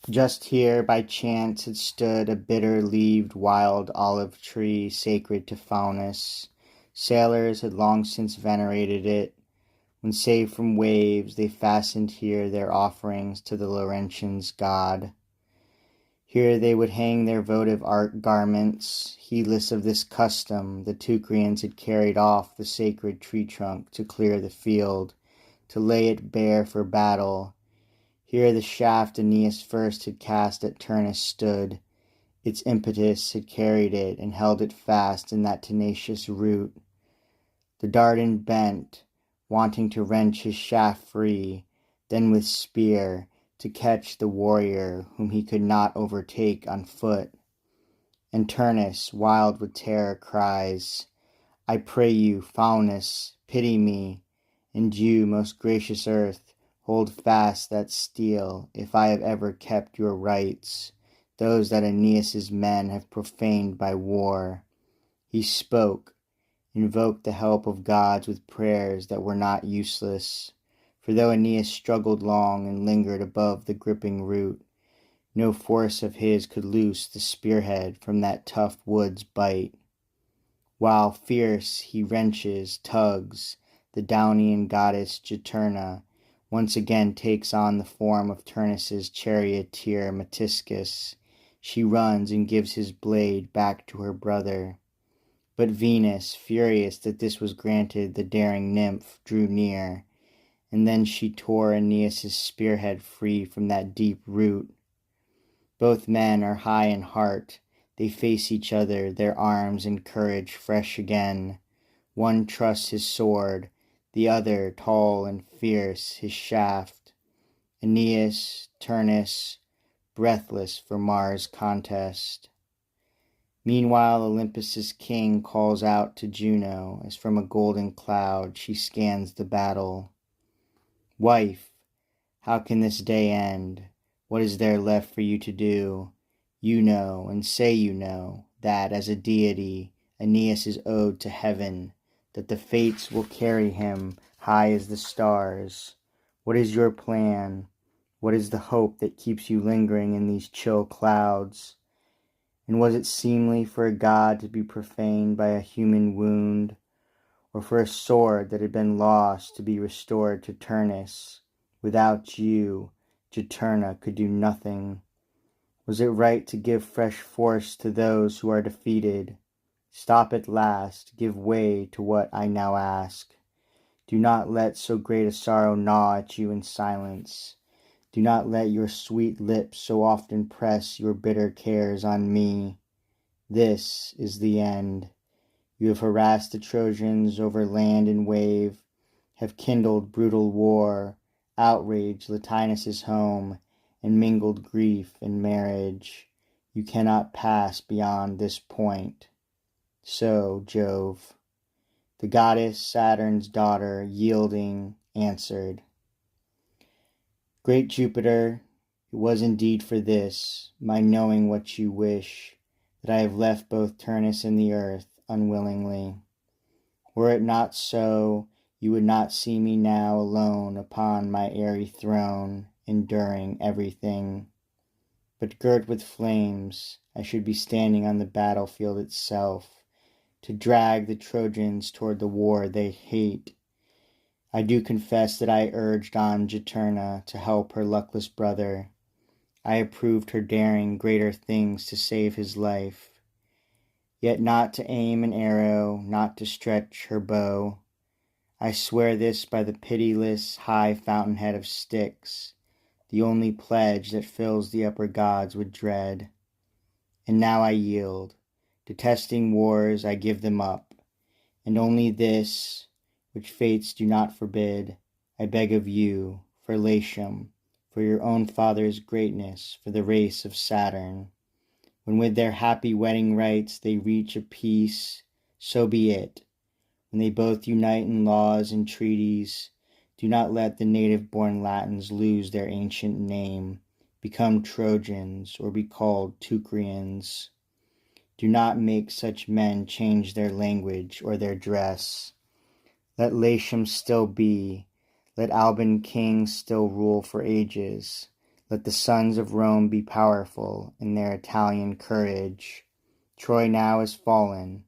Just here by chance had stood a bitter-leaved wild olive tree sacred to Faunus. Sailors had long since venerated it, when saved from waves they fastened here their offerings to the Laurentians' god. Here they would hang their votive art garments. Heedless of this custom, the Teucrians had carried off the sacred tree trunk to clear the field, to lay it bare for battle. Here the shaft Aeneas first had cast at Turnus stood. Its impetus had carried it and held it fast in that tenacious root. The Dardan bent, wanting to wrench his shaft free, then with spear to catch the warrior whom he could not overtake on foot. And Turnus, wild with terror, cries, I pray you, Faunus, pity me, and you, most gracious earth, hold fast that steel, if I have ever kept your rights, those that Aeneas' men have profaned by war. He spoke, invoked the help of gods with prayers that were not useless, for though Aeneas struggled long and lingered above the gripping root, no force of his could loose the spearhead from that tough wood's bite. While fierce he wrenches, tugs, the Daunian goddess Juturna once again takes on the form of Turnus' charioteer Metiscus. She runs and gives his blade back to her brother. But Venus, furious that this was granted the daring nymph, drew near, and then she tore Aeneas' spearhead free from that deep root. Both men are high in heart. They face each other, their arms and courage fresh again. One trusts his sword, the other, tall and fierce, his shaft. Aeneas, Turnus, breathless for Mars' contest. Meanwhile Olympus' king calls out to Juno, as from a golden cloud she scans the battle. Wife, how can this day end? What is there left for you to do? You know, and say you know, that as a deity Aeneas is owed to heaven, that the fates will carry him high as the stars. What is your plan? What is the hope that keeps you lingering in these chill clouds? And was it seemly for a god to be profaned by a human wound, or for a sword that had been lost to be restored to Turnus? Without you, Juturna could do nothing. Was it right to give fresh force to those who are defeated? Stop at last, give way to what I now ask. Do not let so great a sorrow gnaw at you in silence. Do not let your sweet lips so often press your bitter cares on me. This is the end. You have harassed the Trojans over land and wave, have kindled brutal war, outraged Latinus' home, and mingled grief and marriage. You cannot pass beyond this point. So, Jove, the goddess Saturn's daughter, yielding, answered, Great Jupiter, it was indeed for this, my knowing what you wish, that I have left both Turnus and the earth unwillingly. Were it not so, you would not see me now alone upon my airy throne, enduring everything. But girt with flames, I should be standing on the battlefield itself, to drag the Trojans toward the war they hate. I do confess that I urged on Juturna to help her luckless brother. I approved her daring greater things to save his life. Yet not to aim an arrow, not to stretch her bow. I swear this by the pitiless high fountainhead of Styx, the only pledge that fills the upper gods with dread. And now I yield. Detesting wars, I give them up, and only this, which fates do not forbid, I beg of you, for Latium, for your own father's greatness, for the race of Saturn. When with their happy wedding rites they reach a peace, so be it. When they both unite in laws and treaties, do not let the native-born Latins lose their ancient name, become Trojans, or be called Teucrians. Do not make such men change their language or their dress. Let Latium still be, let Alban kings still rule for ages. Let the sons of Rome be powerful in their Italian courage. Troy now is fallen,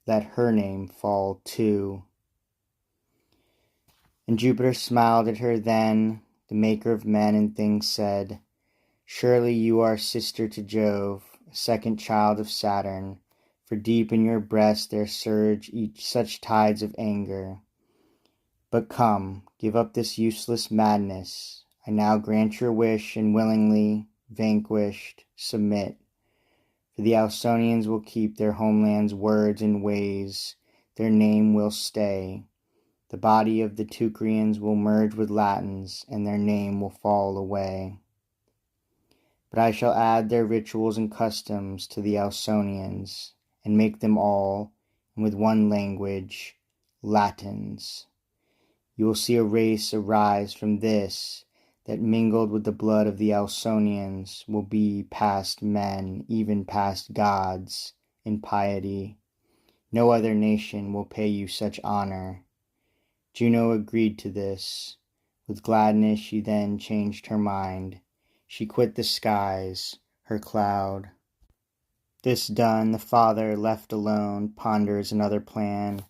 let her name fall too. And Jupiter smiled at her then, the maker of men and things said, Surely you are sister to Jove, a second child of Saturn, for deep in your breast there surge each such tides of anger. But come, give up this useless madness. I now grant your wish, and willingly, vanquished, submit. For the Ausonians will keep their homeland's words and ways, their name will stay. The body of the Teucrians will merge with Latins, and their name will fall away. But I shall add their rituals and customs to the Ausonians, and make them all, and with one language, Latins. You will see a race arise from this, that mingled with the blood of the Ausonians will be past men, even past gods, in piety. No other nation will pay you such honor. Juno agreed to this. With gladness she then changed her mind. She quit the skies, her cloud. This done, the father, left alone, ponders another plan,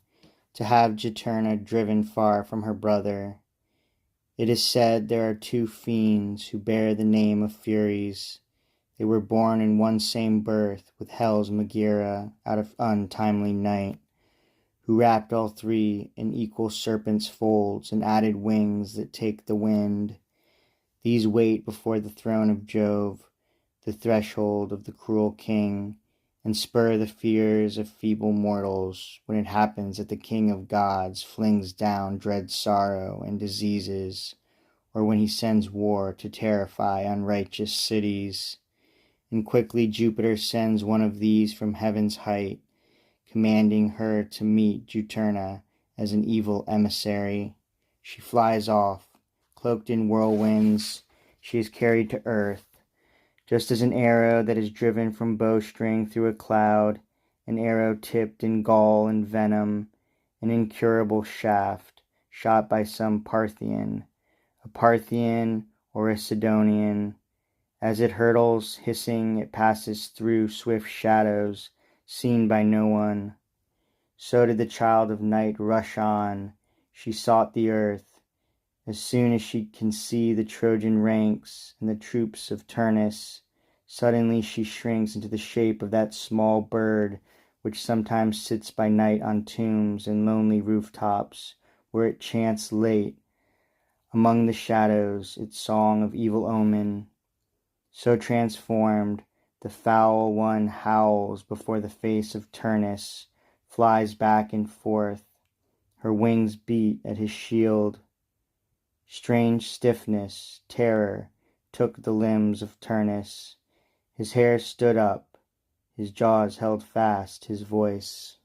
to have Juturna driven far from her brother. It is said there are two fiends who bear the name of Furies. They were born in one same birth with Hell's Megaera out of untimely night, who wrapped all three in equal serpent's folds and added wings that take the wind. These wait before the throne of Jove, the threshold of the cruel king, and spur the fears of feeble mortals when it happens that the king of gods flings down dread sorrow and diseases, or when he sends war to terrify unrighteous cities. And quickly Jupiter sends one of these from heaven's height, commanding her to meet Juturna as an evil emissary. She flies off, cloaked in whirlwinds. She is carried to earth, just as an arrow that is driven from bowstring through a cloud, an arrow tipped in gall and venom, an incurable shaft, shot by some Parthian, a Parthian or a Sidonian. As it hurtles, hissing, it passes through swift shadows, seen by no one. So did the child of night rush on. She sought the earth. As soon as she can see the Trojan ranks and the troops of Turnus, suddenly she shrinks into the shape of that small bird which sometimes sits by night on tombs and lonely rooftops, where it chants late, among the shadows, its song of evil omen. So transformed, the foul one howls before the face of Turnus, flies back and forth. Her wings beat at his shield. Strange stiffness, terror, took the limbs of Turnus. His hair stood up, his jaws held fast, his voice